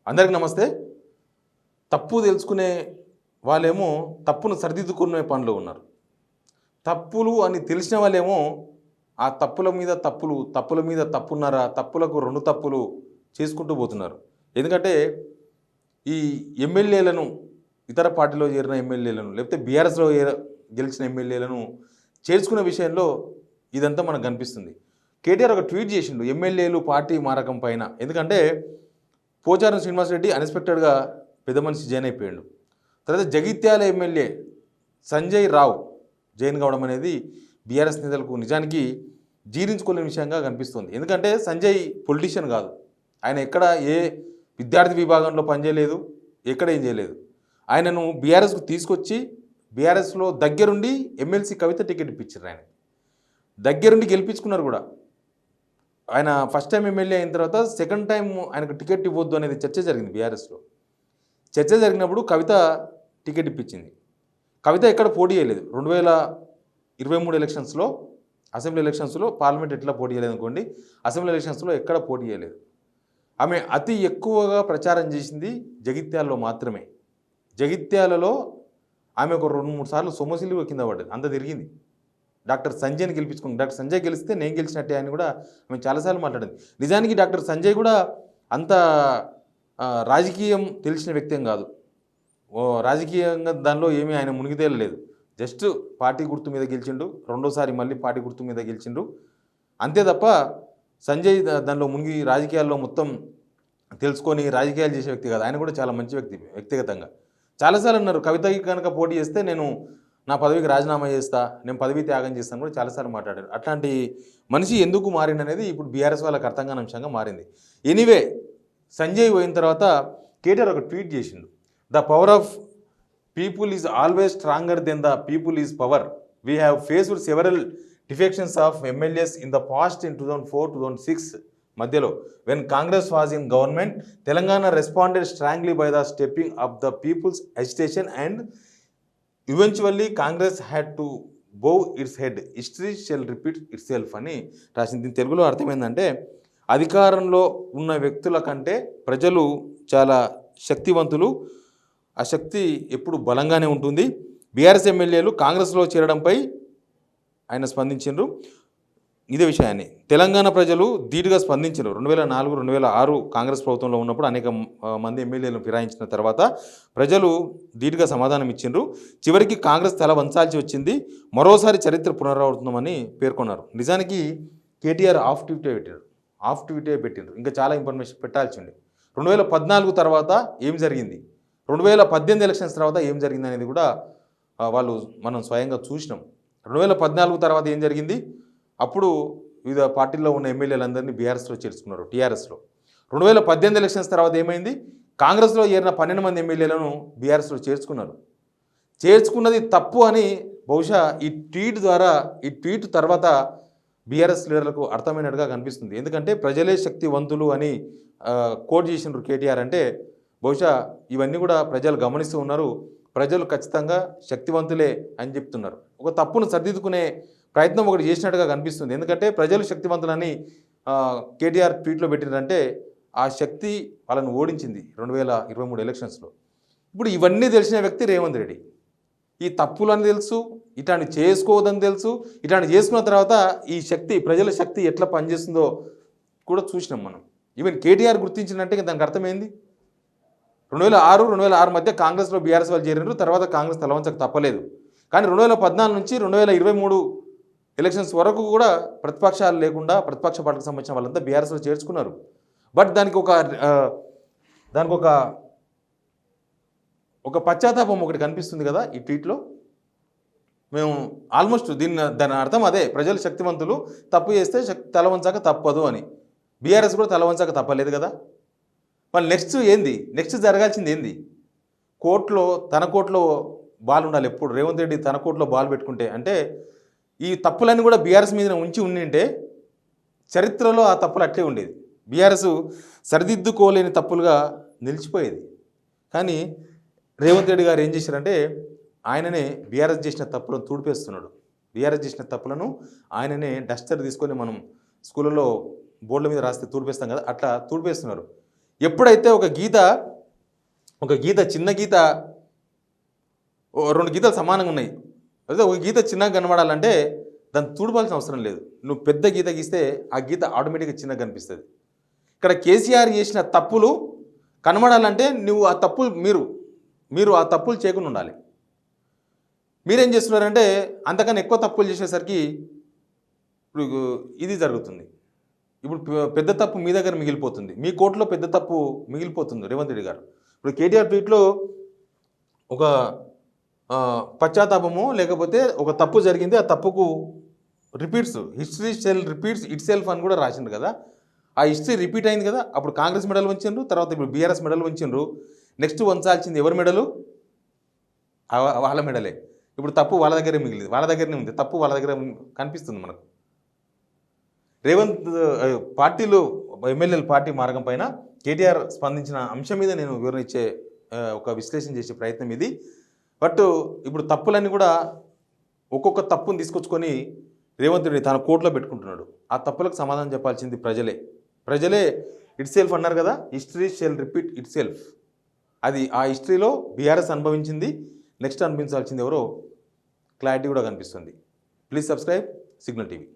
అందరికి నమస్తే. తప్పు తెలుసుకునే వాళ్ళేమో తప్పును సరిదిద్దుకునే పనిలో ఉన్నారు. తప్పులు అని తెలిసిన వాళ్ళేమో ఆ తప్పుల మీద తప్పులు, తప్పుల మీద తప్పున్నర, తప్పులకు 2 తప్పులు చేసుకుంటూ పోతున్నారు. ఎందుకంటే ఈ ఎమ్మెల్యేలను, ఇతర పార్టీలో చేరిన ఎమ్మెల్యేలను, లేకపోతే బీఆర్ఎస్లో గెలిచిన ఎమ్మెల్యేలను చేర్చుకునే విషయంలో ఇదంతా మనకు కనిపిస్తుంది. కేటీఆర్ ఒక ట్వీట్ చేసిండు ఎమ్మెల్యేలు పార్టీ మారకం పైన. ఎందుకంటే పోచారం శ్రీనివాసరెడ్డి అన్ఎక్స్పెక్టెడ్గా పెద్ద మనిషి జాయిన్ అయిపోయాడు. తర్వాత జగిత్యాల ఎమ్మెల్యే సంజయ్ రావు జాయిన్ కావడం అనేది బీఆర్ఎస్ నేతలకు నిజానికి జీర్ణించుకోలేని విషయంగా కనిపిస్తుంది. ఎందుకంటే సంజయ్ పొలిటీషియన్ కాదు. ఆయన ఎక్కడ ఏ విద్యార్థి విభాగంలో పనిచేయలేదు, ఎక్కడ ఏం చేయలేదు. ఆయనను బీఆర్ఎస్కు తీసుకొచ్చి బీఆర్ఎస్లో దగ్గరుండి ఎమ్మెల్సీ కవిత టికెట్ ఇప్పించారు. ఆయన దగ్గరుండి గెలిపించుకున్నారు కూడా. ఆయన ఫస్ట్ టైం ఎమ్మెల్యే అయిన తర్వాత సెకండ్ టైం ఆయనకు టికెట్ ఇవ్వద్దు అనేది చర్చ జరిగింది బీఆర్ఎస్లో. చర్చ జరిగినప్పుడు కవిత టికెట్ ఇప్పించింది. కవిత ఎక్కడ పోటీ చేయలేదు. 2023 ఎలక్షన్స్లో, అసెంబ్లీ ఎలక్షన్స్లో, పార్లమెంట్ ఎట్లా పోటీ చేయలేదు అనుకోండి, అసెంబ్లీ ఎలక్షన్స్లో ఎక్కడ పోటీ చేయలేదు. ఆమె అతి ఎక్కువగా ప్రచారం చేసింది జగిత్యాలలో మాత్రమే. జగిత్యాలలో ఆమె ఒక 2-3 సార్లు సొమ్మసిల్లు కింద పడ్డది, అంత తిరిగింది. డాక్టర్ సంజయ్ని గెలిపించుకుంది. డాక్టర్ సంజయ్ గెలిస్తే నేను గెలిచినట్టే అని కూడా ఆమె చాలాసార్లు మాట్లాడింది. నిజానికి డాక్టర్ సంజయ్ కూడా అంత రాజకీయం తెలిసిన వ్యక్తి ఏం కాదు. రాజకీయంగా దానిలో ఏమీ ఆయన మునిగితేలలేదు. జస్ట్ పార్టీ గుర్తు మీద గెలిచిండు, రెండోసారి మళ్ళీ పార్టీ గుర్తు మీద గెలిచిండు, అంతే తప్ప సంజయ్ దానిలో మునిగి రాజకీయాల్లో మొత్తం తెలుసుకొని రాజకీయాలు చేసే వ్యక్తి కాదు. ఆయన కూడా చాలా మంచి వ్యక్తి వ్యక్తిగతంగా. చాలాసార్లు అన్నారు కవితకి కనుక పోటీ చేస్తే నేను నా పదవికి రాజీనామా చేస్తా, నేను పదవి త్యాగం చేస్తాను కూడా చాలాసార్లు మాట్లాడారు. అట్లాంటి మనిషి ఎందుకు మారింది అనేది ఇప్పుడు బీఆర్ఎస్ వాళ్ళకి అర్థం కాని అంశంగా మారింది. ఎనీవే, సంజయ్ పోయిన తర్వాత కేటీఆర్ ఒక ట్వీట్ చేసిండు. The power of people is always stronger than the people is power. We have faced several defections of MLAs in the past in 2004-2006 మధ్యలో when Congress was in government. Telangana responded strongly by the stepping up the people's agitation and eventually Congress had to bow its head. History shall repeat itself అని రాసింది. దీని తెలుగులో అర్థమైందంటే, అధికారంలో ఉన్న వ్యక్తుల కంటే ప్రజలు చాలా శక్తివంతులు, ఆ శక్తి ఎప్పుడు బలంగానే ఉంటుంది. బీఆర్ఎస్ ఎమ్మెల్యేలు కాంగ్రెస్లో చేరడంపై ఆయన స్పందించారు. ఇదే విషయాన్ని తెలంగాణ ప్రజలు ధీటుగా స్పందించారు. 2004-2006 కాంగ్రెస్ ప్రభుత్వంలో ఉన్నప్పుడు అనేక మంది ఎమ్మెల్యేలను ఫిరాయించిన తర్వాత ప్రజలు ధీటుగా సమాధానం ఇచ్చిండ్రు. చివరికి కాంగ్రెస్ తల వంచాల్సి వచ్చింది. మరోసారి చరిత్ర పునరావృతమని పేర్కొన్నారు. నిజానికి కేటీఆర్ ఆఫ్ ట్వీటే పెట్టిండ్రు. ఇంకా చాలా ఇన్ఫర్మేషన్ పెట్టాల్సి ఉంది. 2014 తర్వాత ఏం జరిగింది, 2018 ఎలక్షన్స్ తర్వాత ఏం జరిగింది అనేది కూడా మనం స్వయంగా చూసినాం. 2014 తర్వాత ఏం జరిగింది, అప్పుడు వివిధ పార్టీల్లో ఉన్న ఎమ్మెల్యేలందరినీ బీఆర్ఎస్లో చేర్చుకున్నారు, టీఆర్ఎస్లో. 2018 ఎలక్షన్స్ తర్వాత ఏమైంది, కాంగ్రెస్లో చేరిన 12 మంది ఎమ్మెల్యేలను బీఆర్ఎస్లో చేర్చుకున్నది తప్పు అని బహుశా ఈ ట్వీట్ తర్వాత బీఆర్ఎస్ లీడర్లకు అర్థమైనట్టుగా కనిపిస్తుంది. ఎందుకంటే ప్రజలే శక్తివంతులు అని కోట్ చేసినారు కేటీఆర్. అంటే బహుశా ఇవన్నీ కూడా ప్రజలు గమనిస్తూ ఉన్నారు. ప్రజలు ఖచ్చితంగా శక్తివంతులే అని చెప్తున్నారు. ఒక తప్పును సరిదిద్దుకునే ప్రయత్నం ఒకటి చేసినట్టుగా కనిపిస్తుంది. ఎందుకంటే ప్రజలు శక్తివంతులని కేటీఆర్ ట్వీట్లో పెట్టినారంటే ఆ శక్తి వాళ్ళని ఓడించింది 2023 ఎలక్షన్స్లో. ఇప్పుడు ఇవన్నీ తెలిసిన వ్యక్తి రేవంత్ రెడ్డి. ఈ తప్పులని తెలుసు, ఇట్లాంటి చేసుకోవద్దని తెలుసు. ఇట్లాంటి చేసుకున్న తర్వాత ఈ శక్తి, ప్రజల శక్తి ఎట్లా పనిచేస్తుందో కూడా చూసినాం మనం. ఈవెన్ కేటీఆర్ గుర్తించినట్టే దానికి అర్థమైంది. 2006 మధ్య కాంగ్రెస్లో బీఆర్ఎస్ వాళ్ళు చేరినారు. తర్వాత కాంగ్రెస్ తలవంచక తప్పలేదు. కానీ 2014 నుంచి 2023 ఎలక్షన్స్ వరకు కూడా ప్రతిపక్షాలు లేకుండా ప్రతిపక్ష పార్టీకి సంబంధించిన వాళ్ళంతా బీఆర్ఎస్లో చేర్చుకున్నారు. బట్ దానికి ఒక పశ్చాత్తాపం ఒకటి కనిపిస్తుంది కదా ఈ ట్వీట్లో. మేము ఆల్మోస్ట్ దాని అర్థం అదే, ప్రజలు శక్తివంతులు, తప్పు చేస్తే తలవంచాక తప్పదు అని. బీఆర్ఎస్ కూడా తలవంచాక తప్పలేదు కదా. మరి నెక్స్ట్ జరగాల్సింది ఏంది? తన కోర్టులో బాల్ ఉండాలి ఎప్పుడు. రేవంత్ రెడ్డి తన కోర్టులో బాల్ పెట్టుకుంటే, అంటే ఈ తప్పులన్నీ కూడా బీఆర్ఎస్ మీద ఉండింటే చరిత్రలో ఆ తప్పులు అట్లే ఉండేది. బీఆర్ఎస్ సరిదిద్దుకోలేని తప్పులుగా నిలిచిపోయేది. కానీ రేవంత్ రెడ్డి గారు ఏం చేశారంటే ఆయననే బీఆర్ఎస్ చేసిన తప్పులను తుడిపేస్తున్నాడు. బీఆర్ఎస్ చేసిన తప్పులను ఆయననే డస్టర్ తీసుకొని మనం స్కూళ్ళలో బోర్డుల మీద రాస్తే తుడిపేస్తాం కదా, అట్లా తుడిపేస్తున్నారు. ఎప్పుడైతే ఒక గీత చిన్న గీత రెండు గీతలు సమానంగా ఉన్నాయి, అదే ఒక గీత చిన్నగా కనబడాలంటే దాన్ని తుడపాల్సిన అవసరం లేదు. నువ్వు పెద్ద గీత గీస్తే ఆ గీత ఆటోమేటిక్గా చిన్నగా కనిపిస్తుంది. ఇక్కడ కేసీఆర్ చేసిన తప్పులు కనబడాలంటే నువ్వు ఆ తప్పులు మీరు ఆ తప్పులు చేయకుండా ఉండాలి. మీరేం చేస్తున్నారంటే అంతకన్నా ఎక్కువ తప్పులు చేసేసరికి ఇప్పుడు ఇది జరుగుతుంది. ఇప్పుడు పెద్ద తప్పు మీ దగ్గర మిగిలిపోతుంది, మీ కోర్టులో పెద్ద తప్పు మిగిలిపోతుంది రేవంత్ రెడ్డి గారు. ఇప్పుడు కేటీఆర్ ట్వీట్లో ఒక పశ్చాత్తాపము లేకపోతే ఒక తప్పు జరిగింది, ఆ తప్పుకు హిస్టరీ రిపీట్స్ ఇట్ సెల్ఫ్ అని కూడా రాసిండు కదా. ఆ హిస్టరీ రిపీట్ అయింది కదా. అప్పుడు కాంగ్రెస్ మెడల్ వంచిండ్రు, తర్వాత ఇప్పుడు బీఆర్ఎస్ మెడల్ వంచిండ్రు. నెక్స్ట్ వంచాల్సింది ఎవరి మెడలు? వాళ్ళ మెడలే. ఇప్పుడు తప్పు వాళ్ళ దగ్గరే మిగిలింది, వాళ్ళ దగ్గరనే ఉంది తప్పు, వాళ్ళ దగ్గర కనిపిస్తుంది మనకు. రేవంత్ పార్టీలు ఎమ్మెల్యేల పార్టీ మార్గం పైన కేటీఆర్ స్పందించిన అంశం మీద నేను వివరణ ఇచ్చే ఒక విశ్లేషణ చేసే ప్రయత్నం ఇది. బట్ ఇప్పుడు తప్పులన్నీ కూడా ఒక్కొక్క తప్పును తీసుకొచ్చుకొని రేవంత్ రెడ్డి తన కోర్టులో పెట్టుకుంటున్నాడు. ఆ తప్పులకు సమాధానం చెప్పాల్సింది ప్రజలే ఇట్ సెల్ఫ్ అన్నారు కదా, history shall repeat itself. అది ఆ హిస్టరీలో బీఆర్ఎస్ అనుభవించింది, నెక్స్ట్ అనుభవించాల్సింది ఎవరో క్లారిటీ కూడా కనిపిస్తుంది. Please subscribe signal TV.